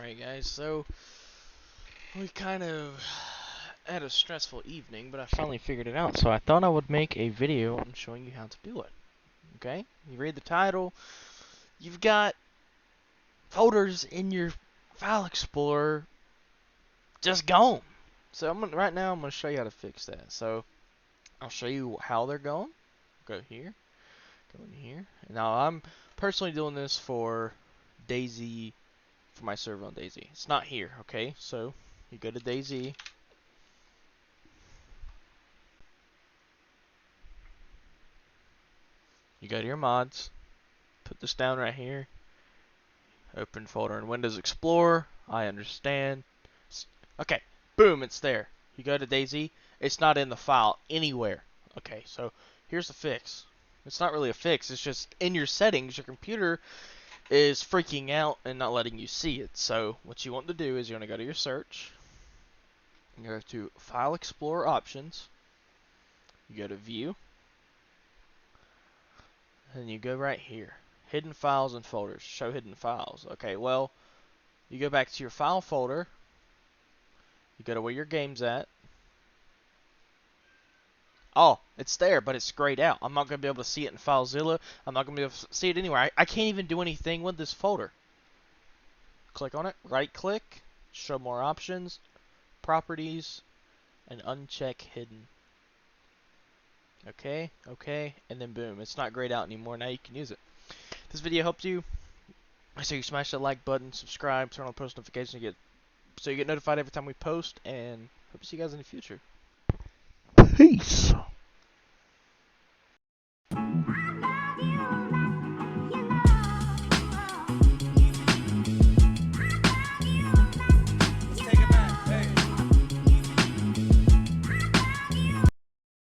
Alright guys, so we kind of had a stressful evening, but I finally figured it out, so I thought I would make a video on showing you how to do it. Okay? You read the title, you've got folders in your File Explorer just gone. So right now I'm going to show you how to fix that. So I'll show you how they're going. Go here, go in here. Now I'm personally doing this for DayZ, for my server on DayZ. It's not here, okay? So you go to DayZ. You go to your mods, put this down right here, open folder in Windows Explorer, I understand. Okay, boom, it's there. You go to DayZ, it's not in the file anywhere. Okay, so here's the fix. It's not really a fix, it's just in your settings, your computer is freaking out and not letting you see it. So what you want to do is you want to go to your search, you go to File Explorer Options, you go to View, and you go right here. Hidden files and folders. Show hidden files. Okay, well, you go back to your file folder. You go to where your game's at. Oh, it's there, but it's grayed out. I'm not going to be able to see it in FileZilla. I'm not going to be able to see it anywhere. I can't even do anything with this folder. Click on it. Right click. Show more options. Properties. And uncheck hidden. Okay, okay, and then boom. It's not grayed out anymore. Now you can use it. If this video helped you, I say you smash that like button, subscribe, turn on post notifications so you get notified every time we post, and hope to see you guys in the future. Peace.